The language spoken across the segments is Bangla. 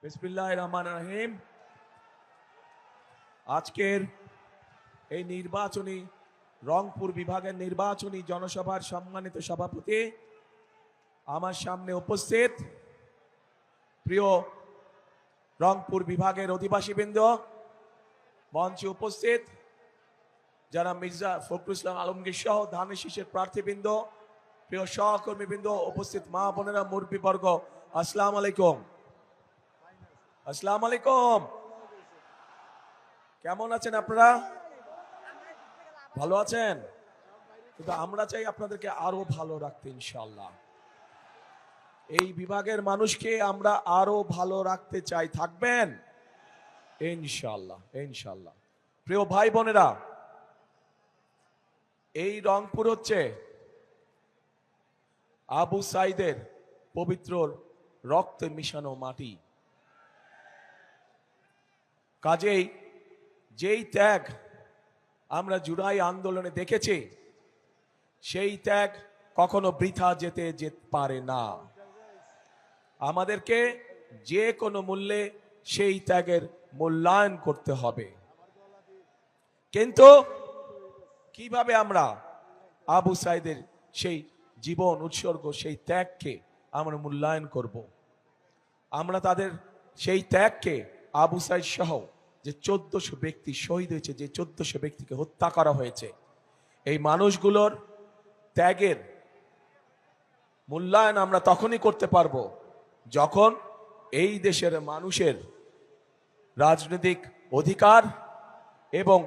বিসমিল্লাহির রহমানির রহিম। আজকের এই নির্বাচনী রংপুর বিভাগের নির্বাচনী জনসভার সম্মানিত সভাপতি, আমার সামনে উপস্থিত প্রিয় রংপুর বিভাগের অধিবাসীবৃন্দ, মঞ্চে উপস্থিত যারা মির্জা ফখরুল ইসলাম আলমগীর সহ ধানের শীষের প্রার্থীবৃন্দ, প্রিয় সহকর্মীবৃন্দ, উপস্থিত মা বোনেরা, মুরব্বীবর্গ, আসসালামু আলাইকুম। আসসালামু আলাইকুম। কেমন আছেন আপনারা? ভালো আছেন? কিন্তু আমরা চাই আপনাদেরকে আরো ভালো রাখতে ইনশাআল্লাহ। এই বিভাগের মানুষকে আমরা আরো ভালো রাখতে চাই। থাকবেন ইনশাআল্লাহ ইনশাআল্লাহ। প্রিয় ভাই বোনেরা, এই রংপুর হচ্ছে আবু সাইদের পবিত্র রক্তে মিশানো মাটি। কাজেই যেই ত্যাগ আমরা জুলাই আন্দোলনে দেখেছি, সেই ত্যাগ কখনো বৃথা যেতে পারে না। আমাদেরকে যে কোনো মূল্যে সেই ত্যাগের মূল্যায়ন করতে হবে। কিন্তু কিভাবে আমরা আবু সাইদের সেই জীবন উৎসর্গ, সেই ত্যাগকে আমরা মূল্যায়ন করব? আমরা তাদের সেই ত্যাগকে, আবু সাইদ সহ যে 1400 ব্যক্তি শহীদ হয়েছে, যে 1400 ব্যক্তিকে হত্যা করা হয়েছে, এই মানুষগুলোর ত্যাগের মূল্যায়ন আমরা তখনই করতে পারবো যখন এই দেশের মানুষের রাজনৈতিক অধিকার এবং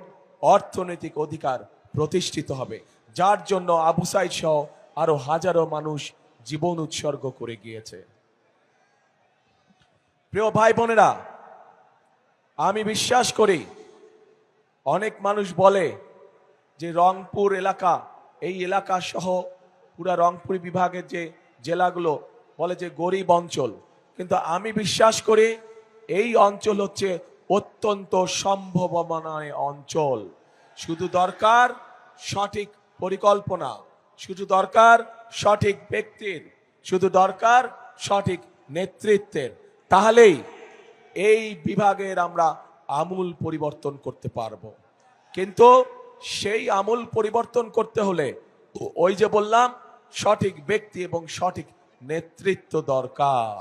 অর্থনৈতিক অধিকার প্রতিষ্ঠিত হবে, যার জন্য আবু সাইদ সহ আরো হাজারো মানুষ জীবন উৎসর্গ করে গিয়েছে। প্রিয় ভাই বোনেরা, আমি বিশ্বাস করি, অনেক মানুষ বলে যে রংপুর এলাকা, এই এলাকা সহ পুরা রংপুর বিভাগের যে জেলাগুলো বলে যে গরিব অঞ্চল, কিন্তু আমি বিশ্বাস করি এই অঞ্চল হচ্ছে অত্যন্ত সম্ভাবনাময় অঞ্চল। শুধু দরকার সঠিক পরিকল্পনা, শুধু দরকার সঠিক ব্যক্তির, শুধু দরকার সঠিক নেতৃত্বের। তাহলেই এই বিভাগের আমরা আমূল পরিবর্তন করতে পারবো। কিন্তু সেই আমূল পরিবর্তন করতে হলে ওই যে বললাম, সঠিক ব্যক্তি এবং সঠিক নেতৃত্ব দরকার।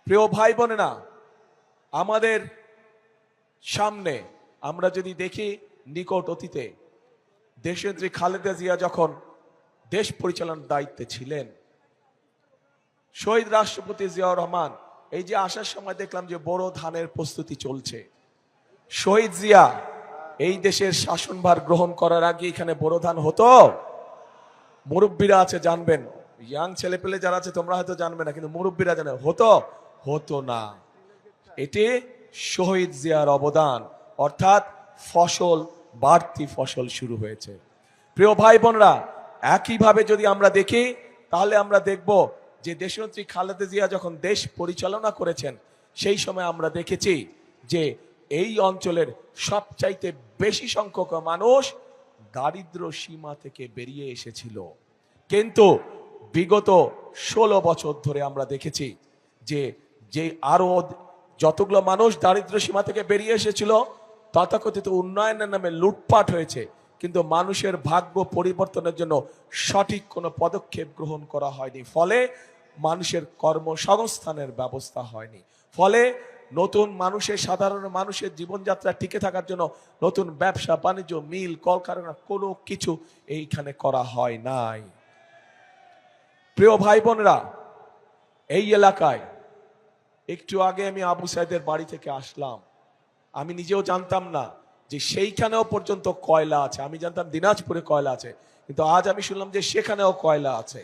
প্রিয় ভাই বোনেরা, আমাদের সামনে আমরা যদি দেখি, নিকট অতীতে দেশনেত্রী খালেদা জিয়া যখন দেশ পরিচালনার দায়িত্বে ছিলেন, শহীদ রাষ্ট্রপতি জিয়াউর রহমান এই যে আসার সময় দেখলাম যে বড় ধানের প্রস্তুতি চলছে। শহীদ জিয়া এই দেশের শাসনভার গ্রহণ করার আগে এখানে বড় ধান হতো? মুরব্বীরা আছে জানবেন, ইয়াং ছেলে পেলে যারা আছে তোমরা হয়তো জানবে না, কিন্তু মুরব্বীরা জানে হতো না। এটি শহীদ জিয়ার অবদান, অর্থাৎ ফসল, বাড়তি ফসল শুরু হয়েছে। প্রিয় ভাই বোনরা, একইভাবে যদি আমরা দেখি, তাহলে আমরা দেখব যে দেশনেত্রী খালেদা জিয়া যখন দেশ পরিচালনা করেছেন, সেই সময় আমরা দেখেছি যে এই অঞ্চলের সবচাইতে বেশি সংখ্যক মানুষ দারিদ্র সীমা থেকে বেরিয়ে এসেছিল। কিন্তু বিগত 16 বছর ধরে আমরা দেখেছি যে আরো যতগুলো মানুষ দারিদ্র সীমা থেকে বেরিয়ে এসেছিল, তথাকথিত উন্নয়নের নামে লুটপাট হয়েছে, কিন্তু মানুষের ভাগ্য পরিবর্তনের জন্য সঠিক কোনো পদক্ষেপ গ্রহণ করা হয়নি। ফলে মানুষের কর্মসংস্থানের ব্যবস্থা হয়নি। ফলে নতুন মানুষের, সাধারণ মানুষের জীবনযাত্রা টিকে থাকার জন্য নতুন ব্যবসা বাণিজ্য, মিল, কলকারখানা, কোনো কিছু এইখানে করা হয় নাই। প্রিয় ভাই বোনেরা, এই এলাকায় একটু আগে আমি আবু সাইদের বাড়ি থেকে আসলাম। আমি নিজেও জানতাম না যে সেইখানেও পর্যন্ত কয়লা আছে। আমি জানতাম দিনাজপুরে কয়লা আছে, কিন্তু আজ আমি শুনলাম যে সেখানেও কয়লা আছে।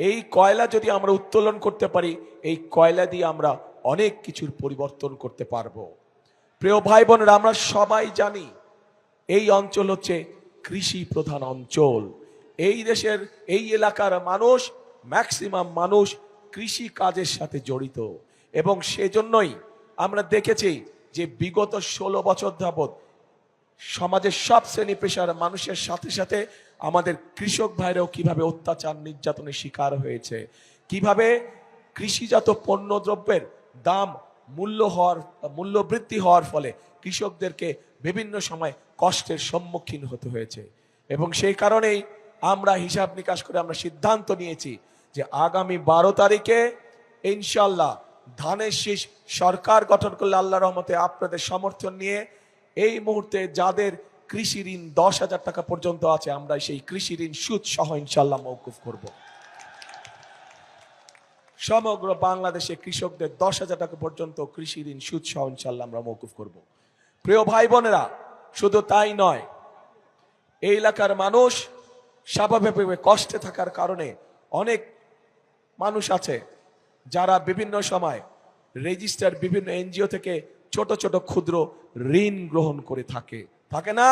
এই কয়লা যদি আমরা উত্তোলন করতে পারি, এই কয়লা দিয়ে আমরা অনেক কিছুর পরিবর্তন করতে পারবো। প্রিয় ভাই বোনেরা, আমরা সবাই জানি এই অঞ্চল হচ্ছে কৃষি প্রধান অঞ্চল। এই দেশের এই এলাকার মানুষ, ম্যাক্সিমাম মানুষ কৃষি কাজের সাথে জড়িত, এবং সেজন্যই আমরা দেখেছি যে বিগত 16 বছর যাবৎ সমাজের সব শ্রেণী পেশার মানুষের সাথে সাথে আমাদের কৃষক ভাইরাও কিভাবে অত্যাচার নির্যাতনের শিকার হয়েছে, কিভাবে কৃষিজাত পণ্য দ্রব্যের দাম মূল্য বৃদ্ধি হওয়ার ফলে কৃষকদেরকে বিভিন্ন সময় কষ্টের সম্মুখীন হতে হয়েছে। এবং সেই কারণেই আমরা হিসাব নিকাশ করে আমরা সিদ্ধান্ত নিয়েছি যে আগামী 12 তারিখে ইনশাল্লাহ ধানের শীষ সরকার গঠন করলে আল্লাহর রহমতে আপনাদের সমর্থন নিয়ে এই মুহূর্তে যাদের কৃষি ঋণ 10,000 টাকা পর্যন্ত আছে, আমরা সেই কৃষি ঋণ সুদ সহ ইনশাল্লাহ মওকুফ করব। সমগ্র বাংলাদেশে কৃষকদের 10,000 টাকা পর্যন্ত কৃষি ঋণ সুদ সহ ইনশাল্লাহ আমরা মওকুফ করব। প্রিয় ভাই বোনেরা, শুধু তাই নয়, এই এলাকার মানুষ স্বাভাবিকভাবে কষ্টে থাকার কারণে অনেক মানুষ আছে যারা বিভিন্ন সময় রেজিস্টার বিভিন্ন এনজিও থেকে ছোট ছোট ক্ষুদ্র ঋণ গ্রহণ করে থাকে না?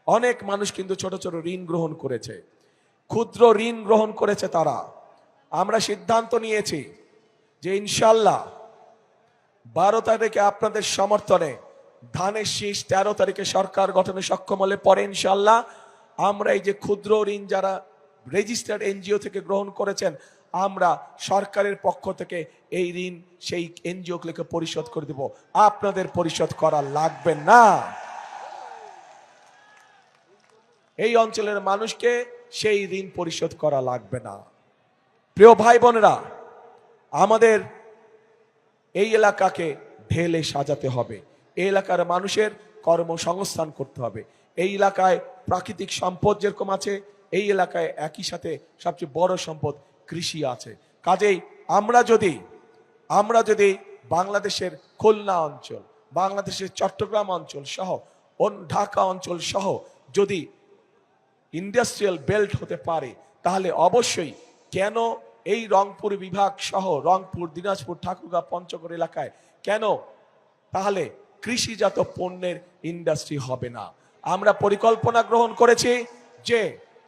অনেক মানুষ কিন্তু ছোট ছোট ঋণ গ্রহণ করেছে, ক্ষুদ্র ঋণ গ্রহণ করেছে তারা। আমরা সিদ্ধান্ত নিয়েছি যে ইনশাল্লাহ 12 তারিখে আপনাদের সমর্থনে ধানের শীষ 13 তারিখে সরকার গঠনে সক্ষম হলে পরে ইনশাল্লাহ আমরা এই যে ক্ষুদ্র ঋণ যারা রেজিস্টার্ড এনজিও থেকে গ্রহণ করেছেন, আমরা সরকারের পক্ষ থেকে এই ঋণ সেই এনজিও গুলোকে পরিশোধ করে দেব। আপনাদের পরিশোধ করা লাগবে না। এই অঞ্চলের মানুষকে সেই ঋণ পরিশোধ করা লাগবে না। প্রিয় ভাই বোনেরা, আমাদের এই এলাকাকে ঢেলে সাজাতে হবে, এই এলাকার মানুষের কর্মসংস্থান করতে হবে। এই এলাকায় প্রাকৃতিক সম্পদ যেরকম আছে, এই এলাকায় একই সাথে সবচেয়ে বড় সম্পদ কৃষি আছে। কাজেই আমরা যদি বাংলাদেশের খুলনা অঞ্চল, বাংলাদেশের চট্টগ্রাম অঞ্চল সহ ঢাকা অঞ্চল সহ যদি ইন্ডাস্ট্রিয়াল বেল্ট হতে পারে, তাহলে অবশ্যই কেন এই রংপুর বিভাগ সহ রংপুর, দিনাজপুর, ঠাকুরগাঁও, পঞ্চগড় এলাকায় কেন তাহলে কৃষিজাত পণ্যের ইন্ডাস্ট্রি হবে না? আমরা পরিকল্পনা গ্রহণ করেছি যে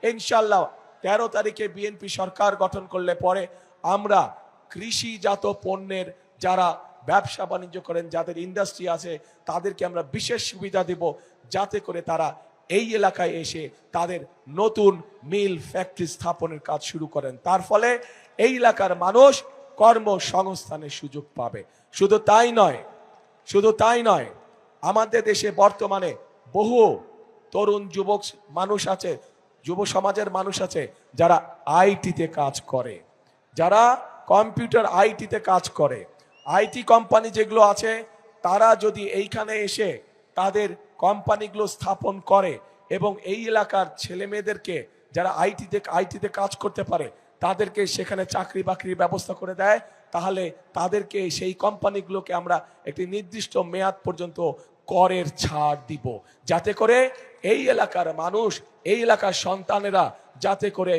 ইনশাল্লাহ 13 তারিখে বিএনপি সরকার গঠন করলে পরে আমরা কৃষিজাত পণ্যের যারা ব্যবসা বাণিজ্য করেন, যাদের ইন্ডাস্ট্রি আছে, তাদেরকে আমরা বিশেষ সুবিধা দেব, যাতে করে তারা এই এলাকায় এসে তাদের নতুন মিল ফ্যাক্টরি স্থাপনের কাজ শুরু করেন। তার ফলে এই এলাকার মানুষ কর্মসংস্থানের সুযোগ পাবে। শুধু তাই নয়, আমাদের দেশে বর্তমানে বহু তরুণ যুবক মানুষ আছে, যুব সমাজের মানুষ আছে যারা আইটিতে কাজ করে, যারা কম্পিউটার আইটিতে কাজ করে। আইটি কোম্পানি যেগুলো আছে, তারা যদি এইখানে এসে তাদের কোম্পানিগুলো স্থাপন করে এবং এই এলাকার ছেলে মেয়েদেরকে যারা আইটিতে কাজ করতে পারে তাদেরকে সেখানে চাকরি বাকরির ব্যবস্থা করে দেয়, তাহলে তাদেরকে সেই কোম্পানিগুলোকে আমরা একটি নির্দিষ্ট মেয়াদ পর্যন্ত করের ছাড় দিব, যাতে করে এই এলাকার মানুষ, এই এলাকার সন্তানেরা যাতে করে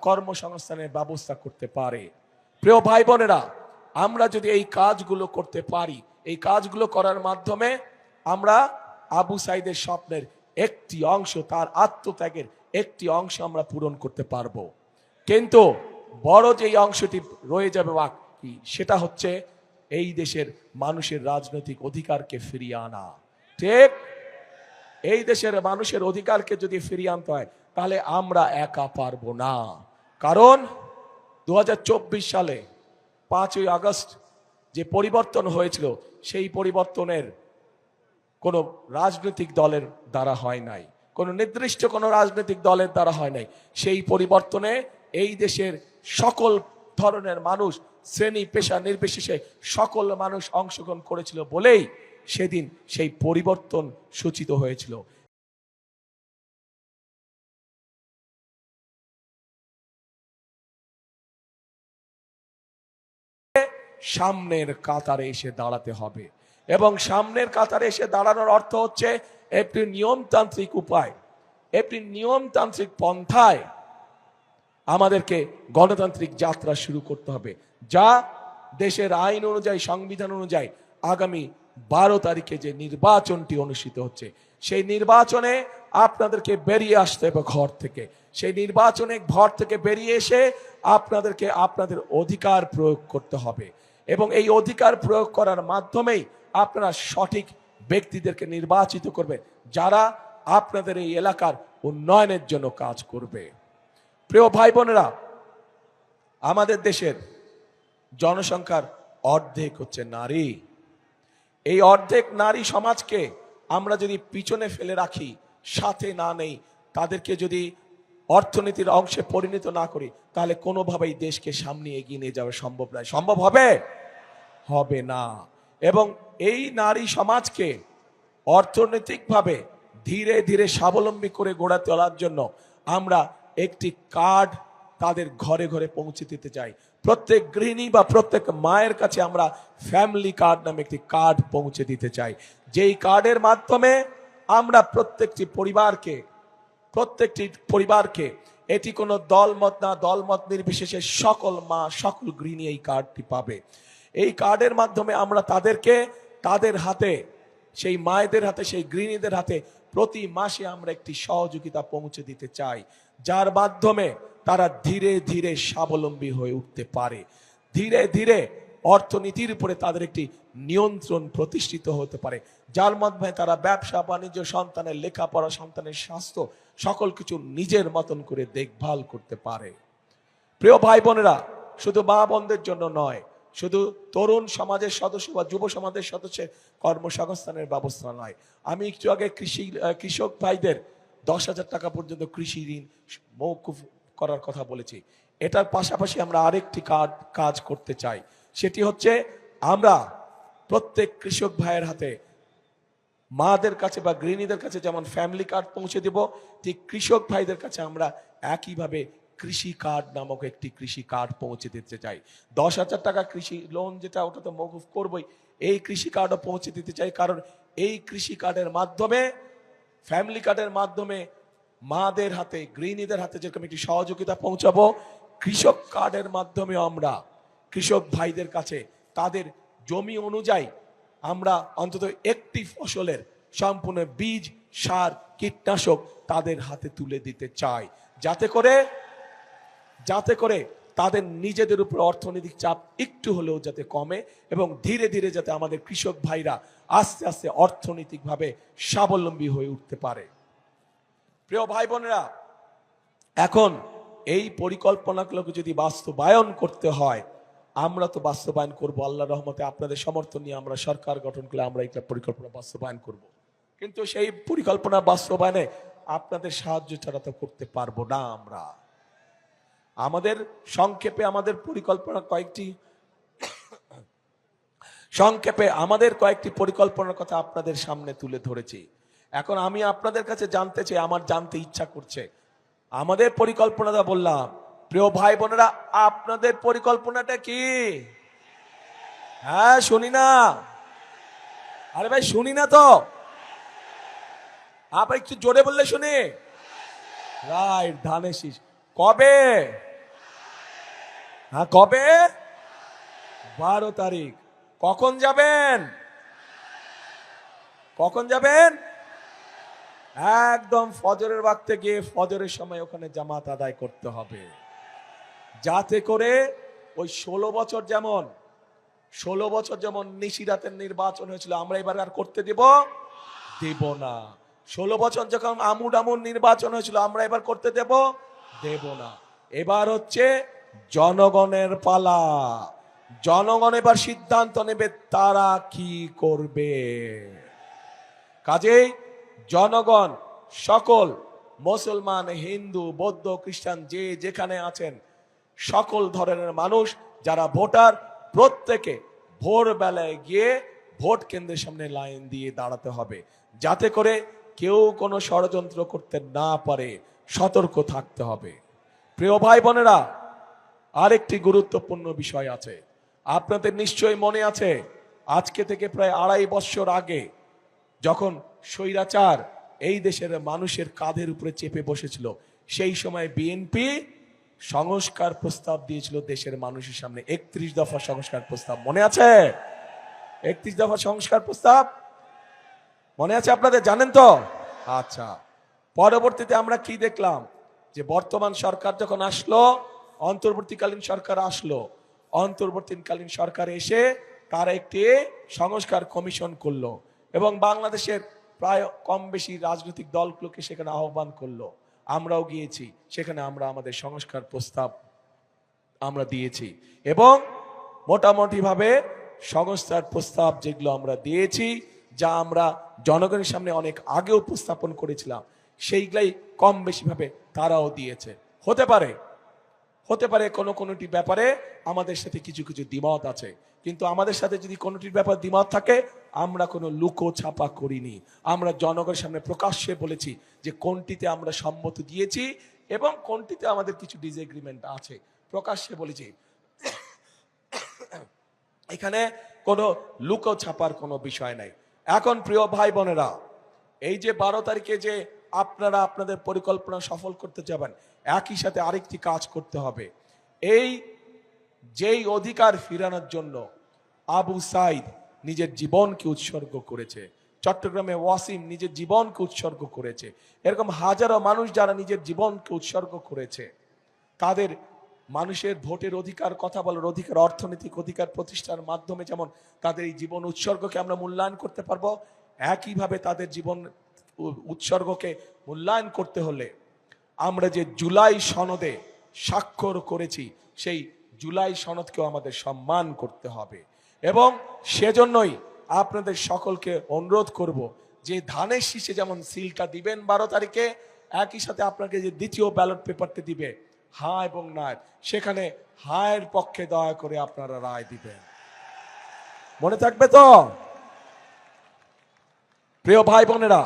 কর্মসংস্থানের ব্যবস্থা করতে পারে। প্রিয় ভাই বোনেরা, আমরা যদি এই কাজগুলো করতে পারি, এই কাজগুলো করার মাধ্যমে আমরা আবু সাইদের স্বপ্নের একটি অংশ, তার আত্মত্যাগের একটি অংশ আমরা পূরণ করতে পারবো। কিন্তু বড় যে অংশটি রয়ে যাবে বাকি, সেটা হচ্ছে এই দেশের মানুষের রাজনৈতিক অধিকারকে ফিরিয়ে আনা। ঠিক, এই দেশের মানুষের অধিকারকে যদি ফিরিয়ে আনতে হয়, তাহলে আমরা একা পারবো না। কারণ 2024 সালে 5ই আগস্ট যে পরিবর্তন হয়েছিল, সেই পরিবর্তনের কোনো রাজনৈতিক দলের দ্বারা হয় নাই, কোনো নির্দিষ্ট কোনো রাজনৈতিক দলের দ্বারা হয় নাই। সেই পরিবর্তনে এই দেশের সকল ধরনের মানুষ, শ্রেণী পেশা নির্বিশেষে সকল মানুষ অংশগ্রহণ করেছিল বলেই সেদিন সেই পরিবর্তন সূচিত হয়েছিল। সামনের কাতারে এসে দাঁড়াতে হবে, এবং সামনের কাতারে এসে দাঁড়ানোর অর্থ হচ্ছে একটি নিয়মতান্ত্রিক উপায়, একটি নিয়মতান্ত্রিক পন্থায় আমাদেরকে গণতান্ত্রিক যাত্রা শুরু করতে হবে, যা দেশের আইন অনুযায়ী, সংবিধান অনুযায়ী আগামী 12 তারিখে যে নির্বাচনটি অনুষ্ঠিত হচ্ছে, সেই নির্বাচনে আপনাদেরকে বেরিয়ে আসতে হবে ঘর থেকে। সেই নির্বাচনে ঘর থেকে বেরিয়ে এসে আপনাদেরকে আপনাদের অধিকার প্রয়োগ করতে হবে, এবং এই অধিকার প্রয়োগ করার মাধ্যমেই আপনারা সঠিক ব্যক্তিদেরকে নির্বাচিত করবেন, যারা আপনাদের এই এলাকার উন্নয়নের জন্য কাজ করবে। প্রিয় ভাই বোনেরা, আমাদের দেশের জনসংখ্যার অর্ধেক হচ্ছে নারী। এই অর্ধেক নারী সমাজকে আমরা যদি পিছনে ফেলে রাখি, সাথে না নেই, তাদেরকে যদি অর্থনীতির অংশে পরিণত না করি, তাহলে কোনোভাবেই দেশকে সামনে এগিয়ে নিয়ে যাওয়া সম্ভব নয়। সম্ভব হবে? হবে না। এবং এই নারী সমাজকে অর্থনৈতিকভাবে ধীরে ধীরে স্বাবলম্বী করে গড়ে তোলার জন্য আমরা একটি কার্ড তাদের ঘরে ঘরে পৌঁছে দিতে চাই। প্রত্যেক গৃহিণী বা প্রত্যেক মায়ের কাছে আমরা ফ্যামিলি কার্ড নামে একটি কার্ড পৌঁছে দিতে চাই, যেই কার্ডের মাধ্যমে আমরা প্রত্যেকটি পরিবারকে, এটি কোনো দলমত না, দলমত নির্বিশেষে সকল মা, সকল গৃহিণী এই কার্ডটি পাবে। এই কার্ডের মাধ্যমে আমরা তাদেরকে, তাদের হাতে, সেই মায়েদের হাতে, সেই গৃহিণীদের হাতে প্রতি মাসে আমরা একটি সহযোগিতা পৌঁছে দিতে চাই, যার মাধ্যমে তারা ধীরে ধীরে স্বাবলম্বী হয়ে উঠতে পারে। ধীরে ধীরে অর্থনীতির উপরে তাদের একটি নিয়ন্ত্রণ প্রতিষ্ঠিত হতে পারে, যার মাধ্যমে তারা ব্যবসা বাণিজ্য, সন্তানের লেখাপড়া, সন্তানের স্বাস্থ্য, সকল কিছু নিজের মতন করে দেখভাল করতে পারে। প্রিয় ভাই বোনেরা, শুধু মা বোনদের জন্য নয়, শুধু তরুণ সমাজের সদস্য বা যুব সমাজের সদস্যের কর্মসংস্থানের ব্যবস্থা নয়। আমি একটু আগে কৃষক ভাইদের 10,000 টাকা পর্যন্ত কৃষি ঋণ মওকুফ করার কথা বলেছি। এটার পাশাপাশি আমরা আরেকটি কাজ করতে চাই, সেটি হচ্ছে আমরা প্রত্যেক কৃষক ভাইয়ের হাতে, মাদের কাছে বা গৃহিণীদের কাছে যেমন ফ্যামিলি কার্ড পৌঁছে দেব, ঠিক কৃষক ভাইদের কাছে আমরা একইভাবে কৃষি কার্ড নামক একটি কৃষি কার্ড পৌঁছে দিতে চাই। 10,000 টাকা কৃষি লোন যেটা, ওটা তো মওকুফ করবই, এই কৃষি কার্ডও পৌঁছে দিতে চাই। কারণ এই কৃষি কার্ডের মাধ্যমে, ফ্যামিলি কার্ডের মাধ্যমে মাদের হাতে, গৃহিণীদের হাতে যেরকম একটি সহযোগিতা পৌঁছাবো, কৃষক কার্ডের মাধ্যমে আমরা কৃষক ভাইদের কাছে তাদের জমি অনুযায়ী আমরা অন্তত একটি ফসলের সম্পূর্ণ বীজ, সার, কীটনাশক তাদের হাতে তুলে দিতে চাই, যাতে করে তাদের নিজেদের উপর অর্থনৈতিক চাপ একটু হলেও যাতে কমে এবং ধীরে ধীরে যাতে আমাদের কৃষক ভাইরা আস্তে আস্তে অর্থনৈতিকভাবে স্বাবলম্বী হয়ে উঠতে পারে। প্রিয় ভাই বোনেরা, এখন এই পরিকল্পনাগুলোকে যদি বাস্তবায়ন করতে হয়, আমরা তো বাস্তবায়ন করব আল্লাহর রহমতে। আপনাদের সমর্থন নিয়ে আমরা সরকার গঠন করে আমরা একটা পরিকল্পনা বাস্তবায়ন করব, কিন্তু সেই পরিকল্পনা বাস্তবায়নে আপনাদের সাহায্য ছাড়া তো করতে পারবো না আমরা। আমাদের সংক্ষেপে আমাদের কয়েকটি পরিকল্পনার কথা আপনাদের সামনে তুলে ধরেছি। এখন আমি আপনাদের কাছে জানতে চাই, আমার জানতে ইচ্ছা করছে, আমাদের পরিকল্পনাটা বললাম, প্রিয় ভাই বোনেরা, আপনাদের পরিকল্পনাটা কি? হ্যাঁ, শুনি না। আরে ভাই, শুনি না তো, আপনার একটু জোরে বললে শুনি। রাইট, ধানের শীষ কবে? হ্যাঁ, কবে? 12 তারিখ। কখন যাবেন? একদম ফজরের ওয়াক্তে গিয়ে ফজরের সময় ওখানে জামাত আদায় করতে হবে, যাতে করে ওই 16 বছর যেমন নিশিরাতের নির্বাচন হয়েছিল, আমরা এবার আর করতে দেব না। 16 বছর যখন আমুর নির্বাচন হয়েছিল, আমরা এবার করতে দেব না। এবার হচ্ছে জনগণের পালা। জনগণ এবার সিদ্ধান্ত নেবে তারা কি করবে। কাজেই জনগণ, সকল মুসলমান, হিন্দু, বৌদ্ধ, খ্রিস্টান, যে যেখানে আছেন, সকল ধরনের মানুষ যারা ভোটার, প্রত্যেকে ভোরবেলায় গিয়ে ভোট কেন্দ্রের সামনে লাইন দিয়ে দাঁড়াতে হবে, যাতে করে কেউ কোনো ষড়যন্ত্র করতে না পারে। সতর্ক থাকতে হবে। প্রিয় ভাই বোনেরা, আরেকটি গুরুত্বপূর্ণ বিষয় আছে। আপনাদের নিশ্চয়ই মনে আছে, আজকে থেকে প্রায় 2.5 বছর আগে যখন স্বৈরাচার এই দেশের মানুষের কাঁধের উপরে চেপে বসেছিল, সেই সময় বিএনপি সংস্কার প্রস্তাব দিয়েছিল দেশের মানুষের সামনে। 31 দফা সংস্কার প্রস্তাব মনে আছে? 31 দফা সংস্কার প্রস্তাব মনে আছে আপনাদের? জানেন তো? আচ্ছা, পরবর্তীতে আমরা কি দেখলাম, যে বর্তমান সরকার যখন আসলো, অন্তর্বর্তীকালীন সরকার এসে তারা একটি সংস্কার কমিশন করলো এবং বাংলাদেশের প্রায় কম বেশি রাজনৈতিক দলগুলোকে সেখানে আহ্বান করলো, আমরাও গিয়েছি সেখানে, আমরা আমাদের সংস্কার প্রস্তাব আমরা দিয়েছি এবং মোটামুটি ভাবে সংস্কার প্রস্তাব যেগুলো আমরা দিয়েছি, যা আমরা জনগণের সামনে অনেক আগে উপস্থাপন করেছিলাম, সেইগুলাই কম বেশি ভাবে তারাও দিয়েছে। হতে পারে কোনোটি ব্যাপারে আমাদের সাথে কিছু কিছু দ্বিমত আছে, কিন্তু আমাদের সাথে যদি কোনোটির ব্যাপার দ্বিমত থাকে, আমরা কোনো লুকো ছাপা করিনি। আমরা জনগণের সামনে প্রকাশ্যে বলেছি যে কোনটিতে আমরা সম্মত দিয়েছি এবং কোনটিতে আমাদের কিছু ডিসএগ্রিমেন্ট আছে, প্রকাশ্যে বলেছি। এখানে কোনো লুকো ছাপার কোনো বিষয় নাই। এখন প্রিয় ভাই বোনেরা, এই যে 12 তারিখে যে আপনারা আপনাদের পরিকল্পনা সফল করতে যাবেন, একই সাথে আরেকটি কাজ করতে হবে। এই যেই অধিকার ফিরানোর জন্য আবু সাইদ নিজের জীবনকে উৎসর্গ করেছে, চট্টগ্রামে ওয়াসিম নিজের জীবনকে উৎসর্গ করেছে, এরকম হাজারো মানুষ যারা নিজের জীবনকে উৎসর্গ করেছে, তাদের মানুষের ভোটের অধিকার, কথা বলার অধিকার, অর্থনৈতিক অধিকার প্রতিষ্ঠার মাধ্যমে যেমন তাদের এই জীবন উৎসর্গকে আমরা মূল্যায়ন করতে পারবো, একইভাবে তাদের জীবন উৎসর্গকে মূল্যায়ন করতে হলে আমরা যে জুলাই সনদে স্বাক্ষর করেছি, সেই জুলাই সনদকেও আমাদের সম্মান করতে হবে। এবং সেজন্যই আপনাদের সকলকে অনুরোধ করব যে ধানের শীষে যেমন সিলটা দিবেন 12 তারিখে, একই সাথে আপনাকে যে দ্বিতীয় ব্যালট পেপারটি দিবে হ্যাঁ এবং না, সেখানে হায়ের পক্ষে দয়া করে আপনারা রায় দিবেন। মনে থাকবে তো প্রিয় ভাই বোনেরা?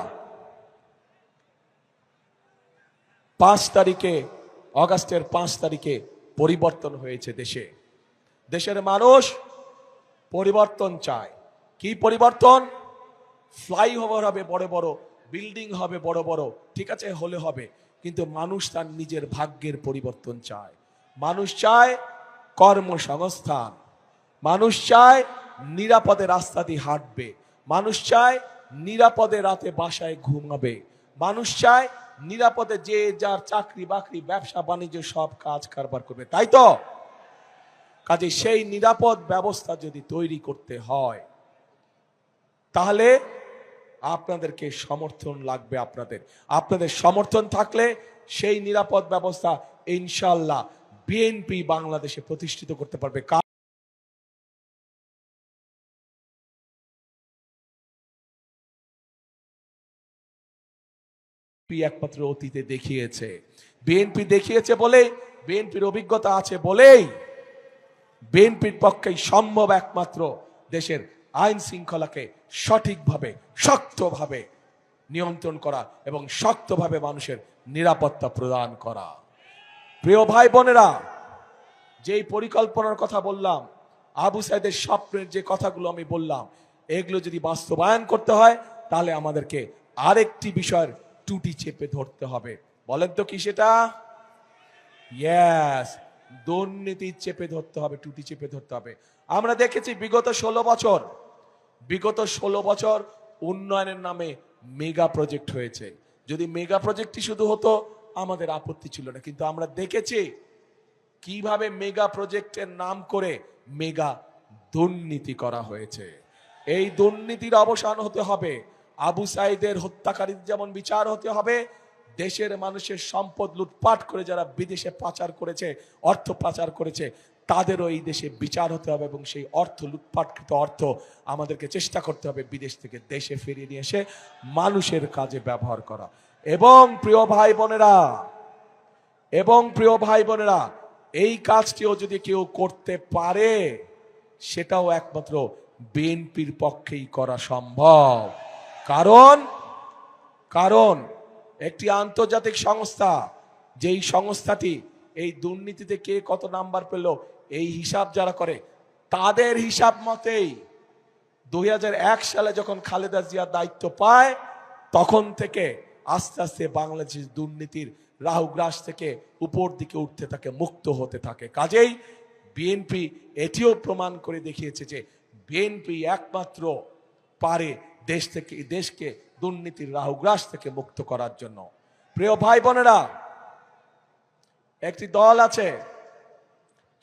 5 তারিখে, অগাস্টের 5 তারিখে পরিবর্তন হয়েছে দেশের মানুষ পরিবর্তন চায়। কি পরিবর্তন? ফ্লাইওভার হবে বড় বড়, বিল্ডিং হবে বড় বড়, ঠিক আছে, হলে হবে, কিন্তু মানুষ তার নিজের ভাগ্যের পরিবর্তন চায়। মানুষ চায় কর্মসংস্থান, মানুষ চায় নিরাপদে রাস্তা দিয়ে হাঁটবে, মানুষ চায় নিরাপদে রাতে বাসায় ঘুমাবে, মানুষ চায় নিরাপদে যে যার চাকরি বাকরি ব্যবসা বাণিজ্য সব কাজ কারবার করবে, তাই তো? কাজে সেই নিরাপদ ব্যবস্থা যদি তৈরি করতে হয়, তাহলে আপনাদেরকে সমর্থন লাগবে। আপনাদের সমর্থন থাকলে সেই নিরাপদ ব্যবস্থা ইনশাআল্লাহ বিএনপি বাংলাদেশে প্রতিষ্ঠিত করতে পারবে। একমাত্র অতীতে দেখিয়েছে, বিএনপি দেখিয়েছে বলে, বিএনপির অভিজ্ঞতা আছে বলেই বিএনপির পক্ষেই সম্ভব একমাত্র দেশের আইন শৃঙ্খলাকে সঠিকভাবে শক্তভাবে নিয়ন্ত্রণ করা এবং শক্তভাবে মানুষের নিরাপত্তা প্রদান করা। প্রিয় ভাই বোনেরা, যেই পরিকল্পনার কথা বললাম, আবু সাইদের স্বপ্নের যে কথাগুলো আমি বললাম, এগুলো যদি বাস্তবায়ন করতে হয়, তাহলে আমাদেরকে আরেকটি বিষয়ের টুটি চেপে ধরতে হবে। বলেন তো কি সেটা? ইয়েস, দুর্নীতি চেপে ধরতে হবে, টুটি চেপে ধরতে হবে। আমরা দেখেছি বিগত 16 বছর উন্নয়নের নামে মেগা প্রজেক্ট হয়েছে। যদি মেগা প্রজেক্টই শুধু হতো আমাদের আপত্তি ছিল না, কিন্তু আমরা দেখেছি কিভাবে মেগা প্রজেক্টের নাম করে মেগা দুর্নীতি করা হয়েছে। এই দুর্নীতির অবসান হতে হবে। আবু সাইদের হত্যাকারীদের যেমন বিচার হতে হবে, দেশের মানুষের সম্পদ লুটপাট করে যারা বিদেশে পাচার করেছে, অর্থ পাচার করেছে, তাদেরও এই দেশে বিচার হতে হবে এবং সেই অর্থ, লুটপাটকৃত অর্থ আমাদেরকে চেষ্টা করতে হবে বিদেশ থেকে দেশে ফিরিয়ে নিয়ে এসে মানুষের কাজে ব্যবহার করা। এবং প্রিয় ভাই বোনেরা, এই কাজটিও যদি কেউ করতে পারে, সেটাও একমাত্র বিএনপির পক্ষেই করা সম্ভব। কারণ একটি আন্তর্জাতিক সংস্থা, যেই সংস্থাটি এই দুর্নীতিতে কে কত নাম্বার পেল এই হিসাব যারা করে, তাদের হিসাব মতেই 2001 সালে যখন খালেদা জিয়া দায়িত্ব পায়, তখন থেকে আস্তে আস্তে বাংলাদেশ দুর্নীতির রাহুগ্রাস থেকে উপর দিকে উঠতে থাকে, মুক্ত হতে থাকে। কাজেই বিএনপি এটিও প্রমাণ করে দেখিয়েছে যে বিএনপি একমাত্র পারে দেশকে দুর্নীতির রাহুগ্রাস থেকে মুক্ত করার জন্য। প্রিয় ভাই বোনেরা, একটি দল আছে,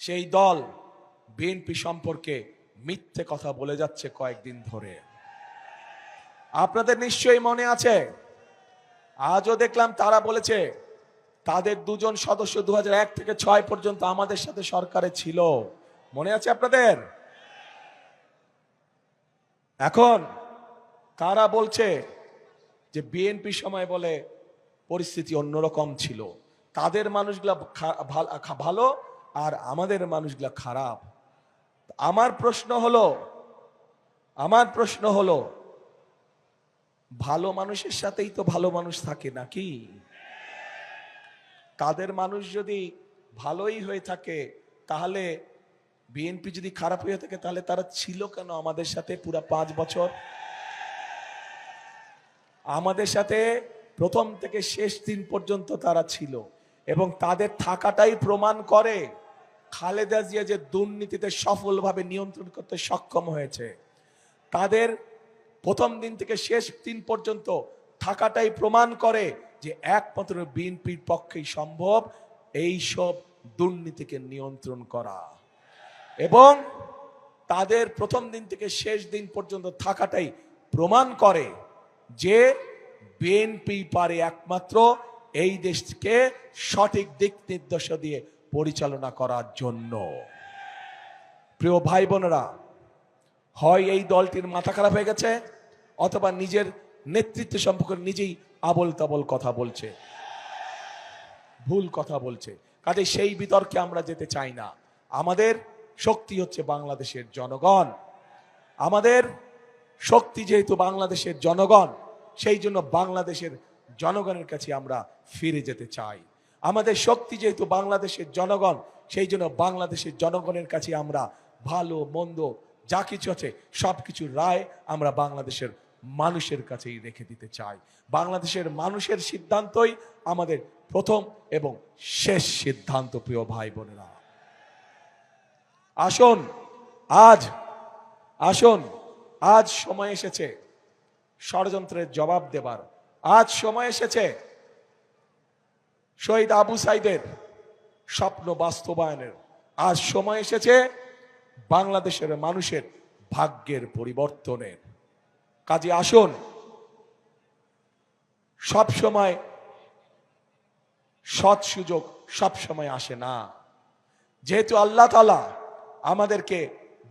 সেই দল বিএনপি সম্পর্কে মিথ্যে কথা বলে যাচ্ছে কয়েকদিন ধরে। আপনাদের নিশ্চয়ই মনে আছে, আজও দেখলাম তারা বলেছে তাদের দুজন সদস্য 2001 থেকে 6 পর্যন্ত আমাদের সাথে সরকারে ছিল। মনে আছে আপনাদের? এখন তারা বলছে যে বিএনপি সময় বলে পরিস্থিতি অন্যরকম ছিল, তাদের মানুষগুলা ভালো আর আমাদের মানুষগুলা খারাপ। আমার প্রশ্ন হলো ভালো মানুষের সাথেই তো ভালো মানুষ থাকে নাকি? তাদের মানুষ যদি ভালোই হয়ে থাকে, তাহলে বিএনপি যদি খারাপ হয়ে থাকে, তাহলে তারা ছিল কেন আমাদের সাথে পুরো 5 বছর? আমাদের সাথে প্রথম থেকে শেষ দিন পর্যন্ত তারা ছিল, এবং তাদের থাকাটাই প্রমাণ করে খালেদা জিয়া যে দুর্নীতিতে সফলভাবে নিয়ন্ত্রণ করতে সক্ষম হয়েছে। তাদের প্রথম দিন থেকে শেষ দিন পর্যন্ত থাকাটাই প্রমাণ করে যে একমাত্র বিএনপির পক্ষেই সম্ভব এই সব দুর্নীতিকে নিয়ন্ত্রণ করা। এবং তাদের প্রথম দিন থেকে শেষ দিন পর্যন্ত থাকাটাই প্রমাণ করে যে বিএনপি পারে একমাত্র এই দেশকে সঠিক দিক নির্দেশ দিয়ে পরিচালনা করার জন্য। প্রিয় ভাই বোনেরা, হয় এই দলটির মাথা খারাপ হয়ে গেছে, অথবা নিজের নেতৃত্ব সম্পর্কে নিজেই আবল তাবল কথা বলছে, ভুল কথা বলছে। কাজে সেই বিতর্কে আমরা যেতে চাই না। আমাদের শক্তি হচ্ছে বাংলাদেশের জনগণ। আমাদের শক্তি যেহেতু বাংলাদেশের জনগণ, সেই জন্য বাংলাদেশের জনগণের কাছে আমরা ফিরে যেতে চাই। আমাদের শক্তি যেহেতু বাংলাদেশের জনগণ, সেই জন্য বাংলাদেশের জনগণের কাছে আমরা ভালো মন্দ যা কিছু আছে সবকিছুর রায় আমরা বাংলাদেশের মানুষের কাছেই রেখে দিতে চাই। বাংলাদেশের মানুষের সিদ্ধান্তই আমাদের প্রথম এবং শেষ সিদ্ধান্ত। প্রিয় ভাই বোনেরা, আসুন আজ সময় এসেছে ষড়যন্ত্রের জবাব দেবার। আজ সময় এসেছে শহীদ আবু সাইদের স্বপ্ন বাস্তবায়নের। আজ সময় এসেছে বাংলাদেশের মানুষের ভাগ্যের পরিবর্তনের। কাজে আসুন, সব সময় সৎ সুযোগ সব সময় আসে না। যেহেতু আল্লাহ তাআলা আমাদেরকে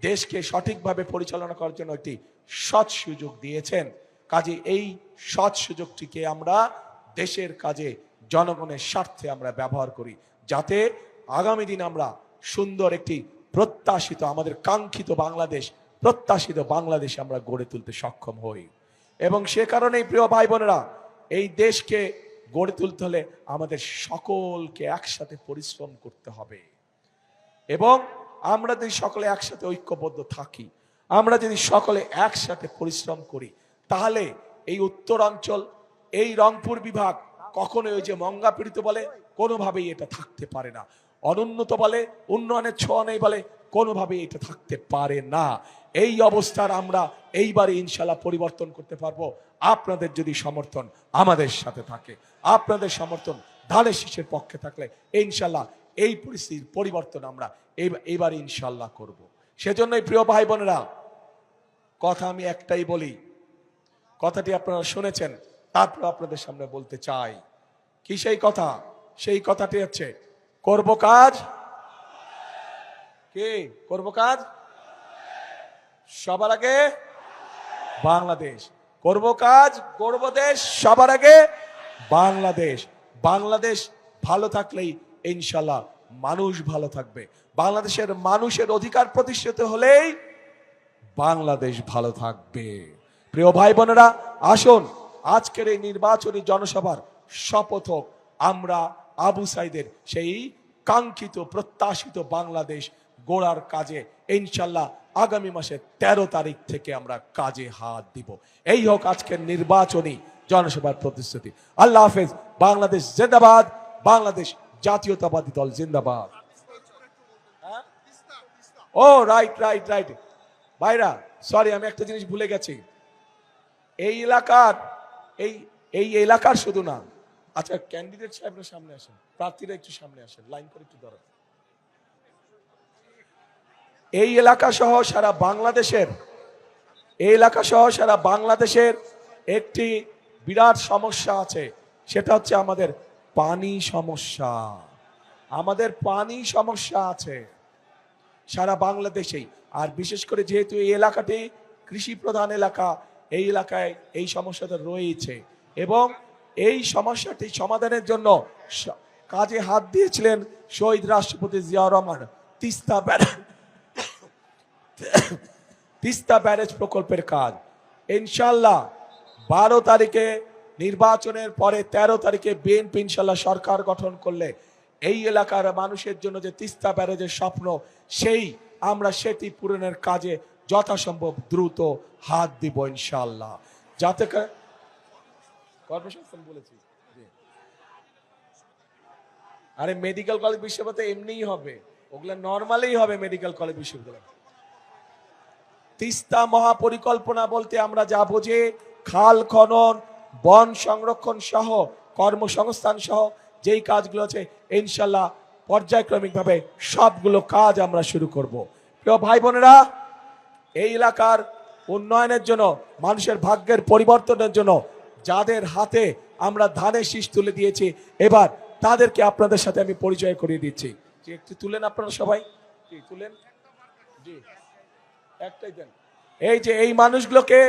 দেশকে সঠিকভাবে পরিচালনা করার জন্য একটি সৎ সুযোগ দিয়েছেন, কাজে এই সৎ সুযোগটিকে আমরা দেশের কাজে জনগণের স্বার্থে আমরা ব্যবহার করি, যাতে আগামী দিন আমরা সুন্দর একটি প্রত্যাশিত, আমাদের কাঙ্ক্ষিত বাংলাদেশ আমরা গড়ে তুলতে সক্ষম হই। এবং সে কারণেই প্রিয় ভাই বোনেরা, এই দেশকে গড়ে তুলতে হলে আমাদের সকলকে একসাথে পরিশ্রম করতে হবে। এবং আমরা যদি সকলে একসাথে ঐক্যবদ্ধ থাকি, আমরা যদি সকলে একসাথে পরিশ্রম করি, তাহলে এই উত্তরাঞ্চল, এই রংপুর বিভাগ কখনোই ওই যে মঙ্গাপীড়িত বলে কোনোভাবেই এটা থাকতে পারে না, অনুন্নত বলে উন্নয়নের ছোঁয়া নেই বলে কোনোভাবেই এটা থাকতে পারে না। এই অবস্থার আমরা এইবারে ইনশাল্লাহ পরিবর্তন করতে পারবো, আপনাদের যদি সমর্থন আমাদের সাথে থাকে, আপনাদের সমর্থন ধানের শীষের পক্ষে থাকলে ইনশাল্লাহ এই পরিস্থিতির পরিবর্তন আমরা এইবারে ইনশাল্লাহ করব। সেজন্যই প্রিয় ভাই বোনেরা, কথা আমি একটাই বলি, কথাটি আপনারা শুনেছেন, তারপর আপনাদের সামনে বলতে চাই। কি সেই কথা? সেই কথাটি হচ্ছে করব কাজ, কি করব কাজ সবার আগে বাংলাদেশ, করব কাজ করব দেশ, সবার আগে বাংলাদেশ। বাংলাদেশ ভালো থাকলেই ইনশাল্লাহ মানুষ ভালো থাকবে। বাংলাদেশের মানুষের অধিকার প্রতিষ্ঠিত হলেই বাংলাদেশ ভালো থাকবে। প্রিয় ভাই বোনেরা, আসুন আজকের এই নির্বাচনী জনসভার শপথ হোক আমরা আবু সাইদের সেই কাঙ্ক্ষিত প্রত্যাশিত বাংলাদেশ গড়ার কাজে ইনশাল্লাহ আগামী মাসের 13 তারিখ থেকে আমরা কাজে হাত দিব। এই হোক আজকের নির্বাচনী জনসভার প্রতিশ্রুতি। আল্লাহ হাফেজ। বাংলাদেশ জিন্দাবাদ, বাংলাদেশ জাতীয়তাবাদী দল জিন্দাবাদ। ও রাইট রাইট রাইট ভাইরা, সরি আমি একটা জিনিস ভুলে গেছি। এই এলাকার শুধু না, আচ্ছা ক্যান্ডিডেট সাহেবরা সামনে আসেন, প্রার্থীরা একটু সামনে আসেন, লাইন করে একটু ধরেন। এই এলাকা সহ সারা বাংলাদেশের একটি বিরাট সমস্যা আছে, সেটা হচ্ছে আমাদের পানি সমস্যা। আমাদের পানি সমস্যা আছে সারা বাংলাদেশেই, আর বিশেষ করে যেহেতু এই এলাকাটি কৃষি প্রধান এলাকা, এই এলাকায় এই সমস্যাটা রয়েছে এবং এই সমস্যাটি সমাধানের জন্য কাজে হাত দিয়েছিলেন শহীদ রাষ্ট্রপতি জিয়াউর রহমান। তিস্তা ব্যারেজ প্রকল্পের কাজ ইনশাল্লাহ 12 তারিখে নির্বাচনের পরে 13 তারিখে বিএনপি ইনশাল্লাহ সরকার গঠন করলে এই এলাকার মানুষের জন্য যে তিস্তা ব্যারেজের স্বপ্ন, আমরা সেটি পূরণের কাজে যথাসম্ভব দ্রুত হাত দিব ইনশাল্লাহ। যাতে বলেছি আরে মেডিকেল কলেজ বিশ্ববিদ্যালয় এমনিই হবে, ওগুলা নর্মালি হবে মেডিকেল কলেজ বিশ্ববিদ্যালয়। তিস্তা মহাপরিকল্পনা বলতে আমরা যা বুঝি খাল খনন, বন সংরক্ষণ সহ কর্মসংস্থান সহ যেই কাজগুলো আছে ইনশাল্লাহ পর্যায়ক্রমিকভাবে সবগুলো কাজ আমরা শুরু করব। প্রিয় ভাই বোনেরা, এই এলাকার উন্নয়নের জন্য, মানুষের ভাগ্যের পরিবর্তনের জন্য যাদের হাতে আমরা ধানের শীষ তুলে দিয়েছি, এবার তাদেরকে আপনাদের সাথে আমি পরিচয় করিয়ে দিচ্ছি। একটু তুলেন আপনারা সবাই, তুলেন জি, একটাই দেন। এই যে এই মানুষগুলোকে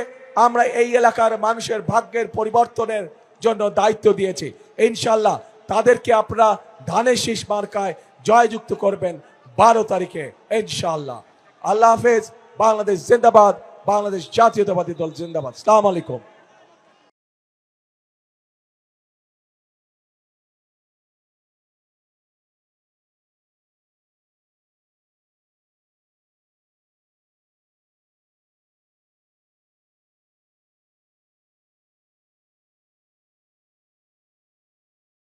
আমরা এই এলাকার মানুষের ভাগ্যের পরিবর্তনের জন্য দায়িত্ব দিয়েছি, ইনশাল্লাহ তাদেরকে আপনারা ধানের শীষ মার্কায় জয়যুক্ত করবেন 12 তারিখে ইনশাল্লাহ। আল্লাহ হাফেজ। বাংলাদেশ জিন্দাবাদ, বাংলাদেশ জাতীয়তাবাদী দল জিন্দাবাদ। আসসালামু আলাইকুম।